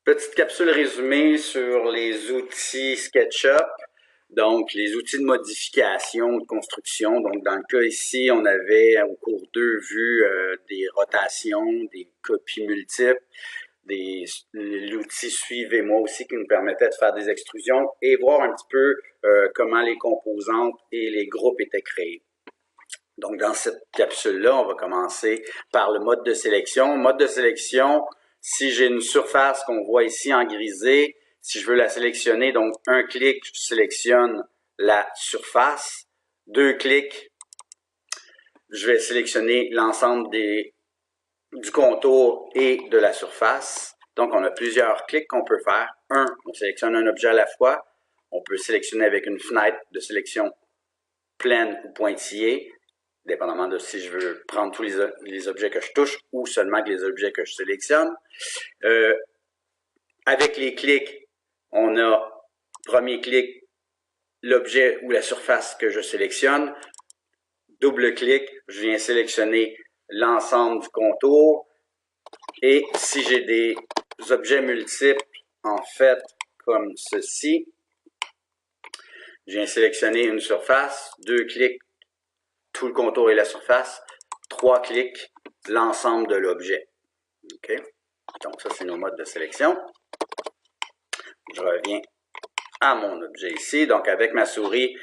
Petite capsule résumée sur les outils SketchUp, donc les outils de modification, de construction. Donc dans le cas ici, on avait au cours 2 vu des rotations, des copies multiples, l'outil Suivez-moi aussi qui nous permettait de faire des extrusions et voir un petit peu comment les composantes et les groupes étaient créés. Donc dans cette capsule-là, on va commencer par le mode de sélection. Mode de sélection, si j'ai une surface qu'on voit ici en grisé, si je veux la sélectionner, donc un clic, je sélectionne la surface. 2 clics, je vais sélectionner l'ensemble du contour et de la surface. Donc, on a plusieurs clics qu'on peut faire. On sélectionne un objet à la fois. On peut sélectionner avec une fenêtre de sélection pleine ou pointillée, dépendamment de si je veux prendre tous les objets que je touche ou seulement que les objets que je sélectionne. Avec les clics, on a, premier clic, l'objet ou la surface que je sélectionne. Double clic, je viens sélectionner l'ensemble du contour. Et si j'ai des objets multiples, en fait, comme ceci, je viens sélectionner une surface. 2 clics, tout le contour et la surface. 3 clics, l'ensemble de l'objet. OK? Donc, ça, c'est nos modes de sélection. Je reviens à mon objet ici. Donc, avec ma souris,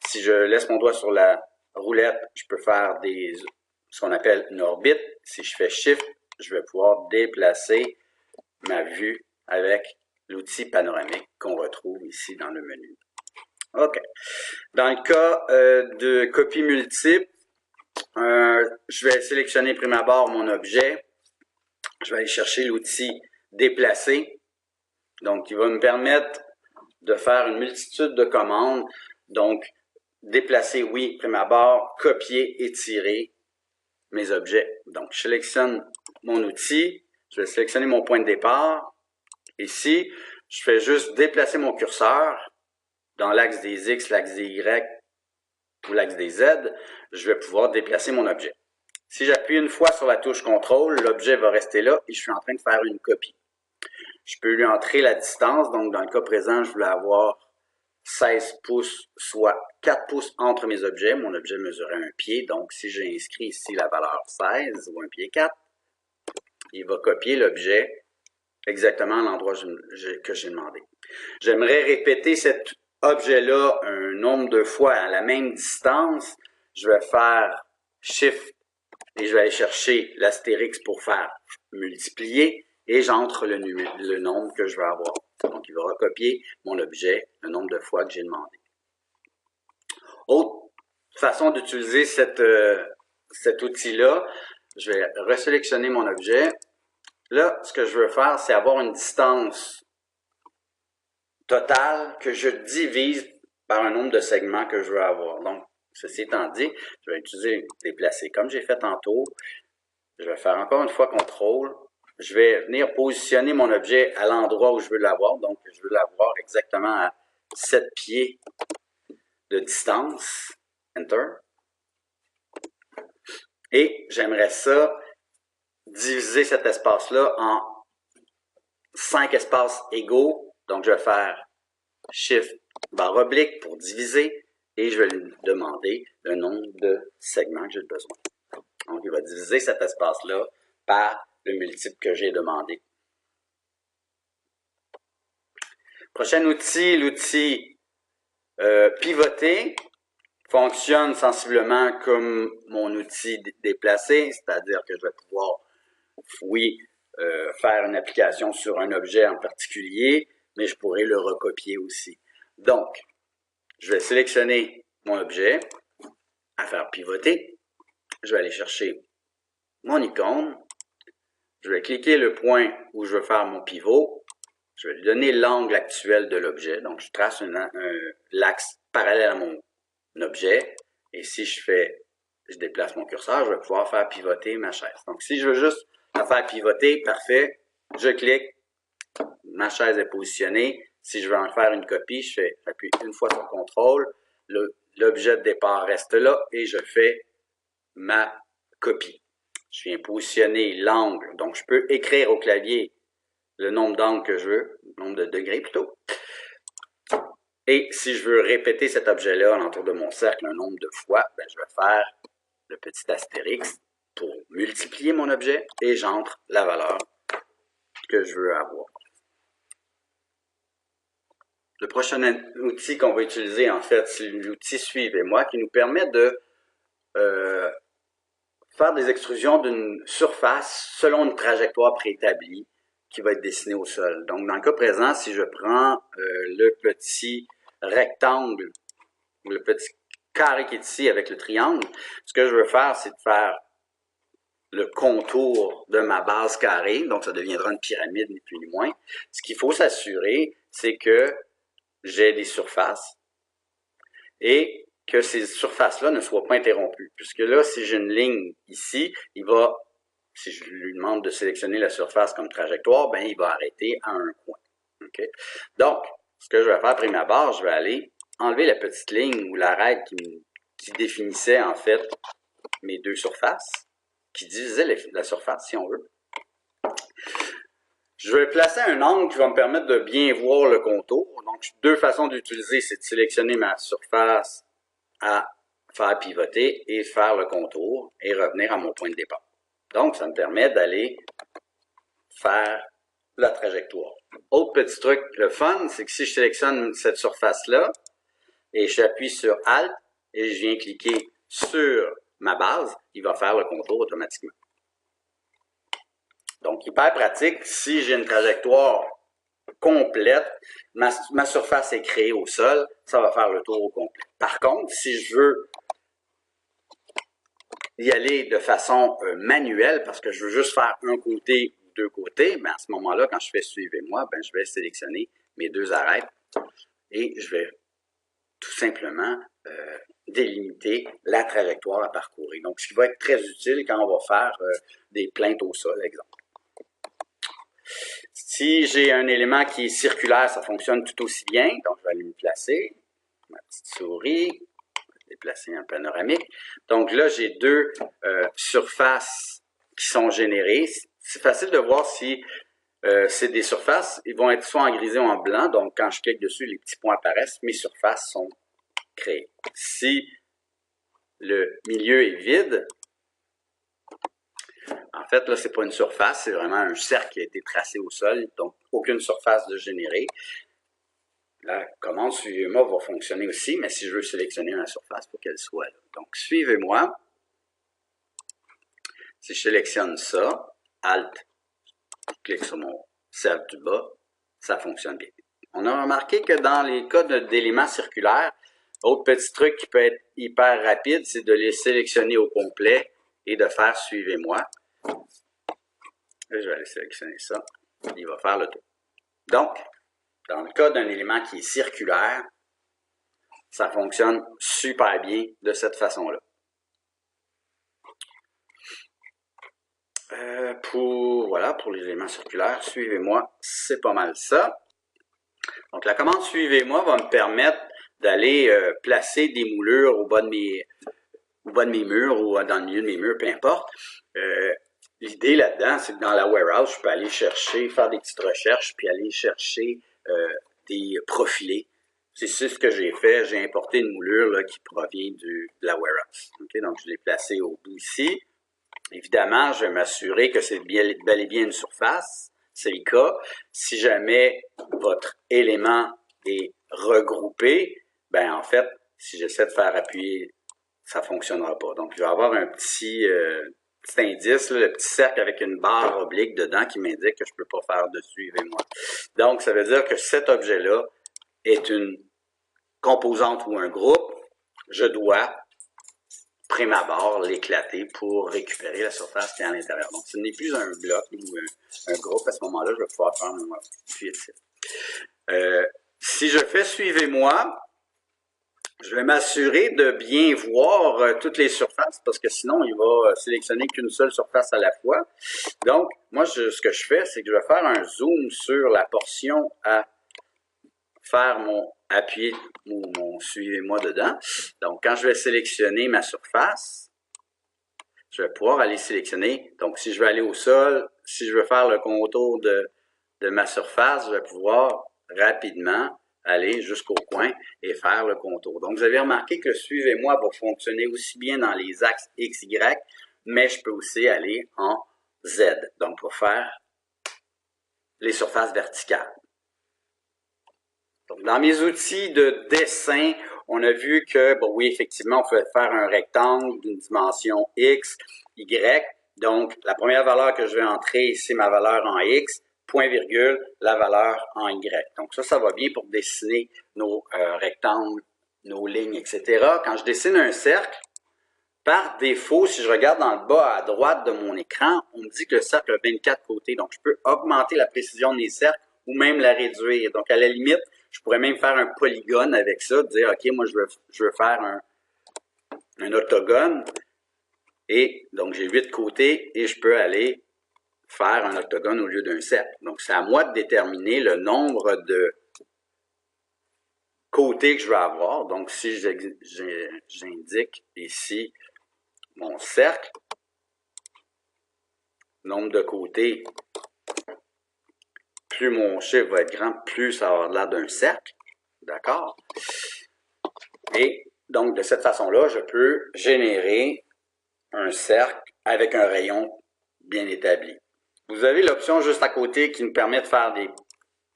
si je laisse mon doigt sur la roulette, je peux faire ce qu'on appelle une orbite. Si je fais Shift, je vais pouvoir déplacer ma vue avec l'outil panoramique qu'on retrouve ici dans le menu. OK. Dans le cas de copie multiple, je vais sélectionner prime abord mon objet. Je vais aller chercher l'outil déplacer. Donc, il va me permettre de faire une multitude de commandes. Donc, déplacer, oui, prime abord, copier, étirer mes objets. Donc, je sélectionne mon outil. Je vais sélectionner mon point de départ. Ici, je fais juste déplacer mon curseur dans l'axe des X, l'axe des Y ou l'axe des Z. Je vais pouvoir déplacer mon objet. Si j'appuie une fois sur la touche CTRL, l'objet va rester là et je suis en train de faire une copie. Je peux lui entrer la distance. Donc, dans le cas présent, je voulais avoir 16 pouces, soit 4 pouces entre mes objets. Mon objet mesurait 1 pied. Donc, si j'ai inscrit ici la valeur 16 ou 1 pied 4, il va copier l'objet exactement à l'endroit que j'ai demandé. J'aimerais répéter cet objet-là un nombre de fois à la même distance. Je vais faire Shift et je vais aller chercher l'astérix pour faire multiplier et j'entre le nombre que je vais avoir. Donc, il va recopier mon objet le nombre de fois que j'ai demandé. Autre façon d'utiliser cet outil-là, je vais resélectionner mon objet. Là, ce que je veux faire, c'est avoir une distance totale que je divise par un nombre de segments que je veux avoir. Donc, ceci étant dit, je vais utiliser déplacer comme j'ai fait tantôt. Je vais faire encore une fois CTRL. Je vais venir positionner mon objet à l'endroit où je veux l'avoir. Donc, je veux l'avoir exactement à 7 pieds de distance. Enter. Et j'aimerais ça diviser cet espace-là en 5 espaces égaux. Donc, je vais faire Shift barre oblique pour diviser et je vais lui demander le nombre de segments que j'ai besoin. Donc, il va diviser cet espace-là par le multiple que j'ai demandé. Prochain outil, l'outil pivoter, fonctionne sensiblement comme mon outil déplacer, c'est-à-dire que je vais pouvoir, oui, faire une application sur un objet en particulier, mais je pourrais le recopier aussi. Donc, je vais sélectionner mon objet, à faire pivoter. Je vais aller chercher mon icône. Je vais cliquer le point où je veux faire mon pivot. Je vais lui donner l'angle actuel de l'objet. Donc, je trace l'axe parallèle à mon objet. Et si je déplace mon curseur, je vais pouvoir faire pivoter ma chaise. Donc, si je veux juste la faire pivoter, parfait. Je clique. Ma chaise est positionnée. Si je veux en faire une copie, j'appuie une fois sur CTRL. L'objet de départ reste là et je fais ma copie. Je viens positionner l'angle. Donc, je peux écrire au clavier le nombre d'angles que je veux, le nombre de degrés plutôt. Et si je veux répéter cet objet-là alentour de mon cercle un nombre de fois, ben, je vais faire le petit astérix pour multiplier mon objet et j'entre la valeur que je veux avoir. Le prochain outil qu'on va utiliser, en fait, c'est l'outil Suivez-moi qui nous permet de faire des extrusions d'une surface selon une trajectoire préétablie qui va être dessinée au sol. Donc, dans le cas présent, si je prends le petit rectangle, ou le petit carré qui est ici avec le triangle, ce que je veux faire, c'est de faire le contour de ma base carrée, donc ça deviendra une pyramide, ni plus ni moins. Ce qu'il faut s'assurer, c'est que j'ai des surfaces et que ces surfaces-là ne soient pas interrompues. Puisque là, si j'ai une ligne ici, si je lui demande de sélectionner la surface comme trajectoire, ben il va arrêter à un coin. Okay? Donc, ce que je vais faire après ma barre, je vais aller enlever la petite ligne ou la règle qui définissait en fait mes deux surfaces, qui divisait la surface si on veut. Je vais placer un angle qui va me permettre de bien voir le contour. Donc, deux façons d'utiliser, c'est de sélectionner ma surface à faire pivoter et faire le contour et revenir à mon point de départ. Donc, ça me permet d'aller faire la trajectoire. Autre petit truc, le fun, c'est que si je sélectionne cette surface-là et j'appuie sur Alt et je viens cliquer sur ma base, il va faire le contour automatiquement. Donc, hyper pratique. Si j'ai une trajectoire complète, ma surface est créée au sol, ça va faire le tour au complet. Par contre, si je veux y aller de façon manuelle, parce que je veux juste faire un côté ou deux côtés, ben à ce moment-là, quand je fais Suivez-moi, ben je vais sélectionner mes deux arêtes et je vais tout simplement délimiter la trajectoire à parcourir. Donc, ce qui va être très utile quand on va faire des plaintes au sol, exemple. Si j'ai un élément qui est circulaire, ça fonctionne tout aussi bien. Donc, je vais aller me placer. Ma petite souris. Déplacer un panoramique. Donc là, j'ai deux surfaces qui sont générées. C'est facile de voir si c'est des surfaces. Ils vont être soit en grisé ou en blanc. Donc, quand je clique dessus, les petits points apparaissent. Mes surfaces sont créées. Si le milieu est vide, en fait, là, c'est pas une surface, c'est vraiment un cercle qui a été tracé au sol, donc aucune surface de générée. La commande Suivez-moi va fonctionner aussi, mais si je veux sélectionner la surface, il faut qu'elle soit là. Donc, Suivez-moi. Si je sélectionne ça, Alt, je clique sur mon cercle du bas, ça fonctionne bien. On a remarqué que dans les cas d'éléments circulaires, autre petit truc qui peut être hyper rapide, c'est de les sélectionner au complet et de faire Suivez-moi. Je vais aller sélectionner ça. Il va faire le tour. Donc, dans le cas d'un élément qui est circulaire, ça fonctionne super bien de cette façon-là. Pour les éléments circulaires, Suivez-moi, c'est pas mal ça. Donc, la commande Suivez-moi va me permettre d'aller placer des moulures au bas de mes murs ou dans le milieu de mes murs, peu importe. L'idée là-dedans, c'est que dans la warehouse, je peux aller chercher, faire des petites recherches, puis aller chercher des profilés. C'est ce que j'ai fait. J'ai importé une moulure là, qui provient de la warehouse. Okay? Donc, je l'ai placée au bout ici. Évidemment, je vais m'assurer que c'est bel et bien une surface. C'est le cas. Si jamais votre élément est regroupé, ben en fait, si j'essaie de faire appuyer, ça fonctionnera pas. Donc, je vais avoir un petit indice, là, le petit cercle avec une barre oblique dedans qui m'indique que je peux pas faire de Suivez-moi. Donc, ça veut dire que cet objet-là est une composante ou un groupe. Je dois prime abord l'éclater pour récupérer la surface qui est à l'intérieur. Donc, ce n'est plus un bloc ou un groupe. À ce moment-là, je vais pouvoir faire un fugitif. Si je fais Suivez-moi, je vais m'assurer de bien voir toutes les surfaces parce que sinon, il va sélectionner qu'une seule surface à la fois. Donc, moi, ce que je fais, c'est que je vais faire un zoom sur la portion à faire appuyer mon Suivez-moi dedans. Donc, quand je vais sélectionner ma surface, je vais pouvoir aller sélectionner. Donc, si je veux aller au sol, si je veux faire le contour de de ma surface, je vais pouvoir rapidement aller jusqu'au coin et faire le contour. Donc, vous avez remarqué que le suivez-moi va fonctionner aussi bien dans les axes X, Y, mais je peux aussi aller en Z, donc pour faire les surfaces verticales. Donc, dans mes outils de dessin, on a vu que, bon, oui, effectivement, on peut faire un rectangle d'une dimension X, Y. Donc, la première valeur que je vais entrer ici, ma valeur en X, point virgule, la valeur en Y. Donc, ça va bien pour dessiner nos rectangles, nos lignes, etc. Quand je dessine un cercle, par défaut, si je regarde dans le bas à droite de mon écran, on me dit que le cercle a 24 côtés. Donc, je peux augmenter la précision des cercles ou même la réduire. Donc, à la limite, je pourrais même faire un polygone avec ça, dire, OK, moi, je veux faire un octogone. Et donc, j'ai 8 côtés et je peux aller faire un octogone au lieu d'un cercle. Donc, c'est à moi de déterminer le nombre de côtés que je veux avoir. Donc, si j'indique ici mon cercle, nombre de côtés, plus mon chiffre va être grand, plus ça va avoir l'air d'un cercle. D'accord? Et donc, de cette façon-là, je peux générer un cercle avec un rayon bien établi. Vous avez l'option juste à côté qui nous permet de faire des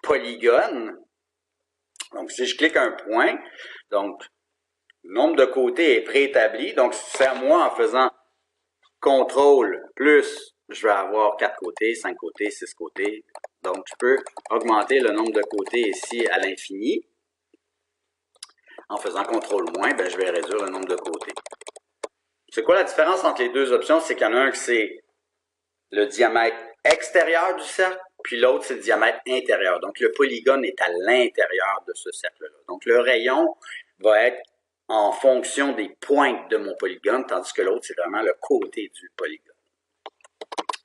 polygones. Donc, si je clique un point, donc, le nombre de côtés est préétabli. Donc, c'est à moi, en faisant CTRL plus, je vais avoir 4 côtés, 5 côtés, 6 côtés. Donc, je peux augmenter le nombre de côtés ici à l'infini. En faisant CTRL-, ben, je vais réduire le nombre de côtés. C'est quoi la différence entre les deux options? C'est qu'il y en a un qui c'est le diamètre extérieur du cercle, puis l'autre, c'est le diamètre intérieur. Donc, le polygone est à l'intérieur de ce cercle-là. Donc, le rayon va être en fonction des pointes de mon polygone, tandis que l'autre, c'est vraiment le côté du polygone.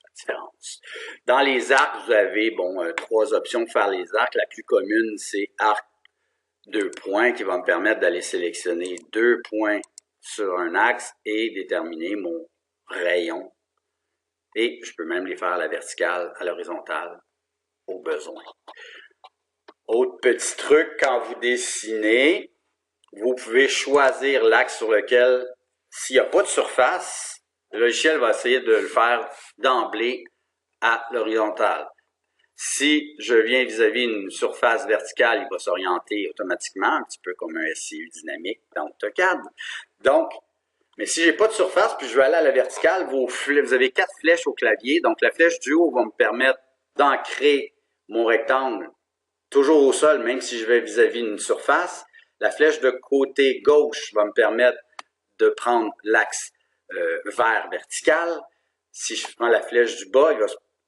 La différence. Dans les arcs, vous avez, bon, 3 options pour faire les arcs. La plus commune, c'est arc 2 points qui va me permettre d'aller sélectionner 2 points sur un axe et déterminer mon rayon. Et je peux même les faire à la verticale, à l'horizontale, au besoin. Autre petit truc, quand vous dessinez, vous pouvez choisir l'axe sur lequel, s'il n'y a pas de surface, le logiciel va essayer de le faire d'emblée à l'horizontale. Si je viens vis-à-vis une surface verticale, il va s'orienter automatiquement, un petit peu comme un SCU dynamique dans AutoCAD. Donc, mais si j'ai pas de surface, puis je veux aller à la verticale, vous avez 4 flèches au clavier. Donc, la flèche du haut va me permettre d'ancrer mon rectangle toujours au sol, même si je vais vis-à-vis une surface. La flèche de côté gauche va me permettre de prendre l'axe vert vertical. Si je prends la flèche du bas,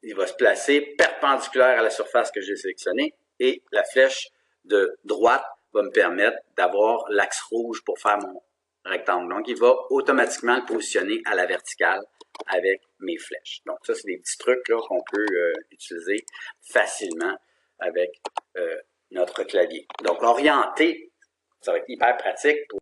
il va se placer perpendiculaire à la surface que j'ai sélectionnée. Et la flèche de droite va me permettre d'avoir l'axe rouge pour faire mon rectangle. Donc, il va automatiquement le positionner à la verticale avec mes flèches. Donc, ça, c'est des petits trucs là qu'on peut utiliser facilement avec notre clavier. Donc, orienter, ça va être hyper pratique pour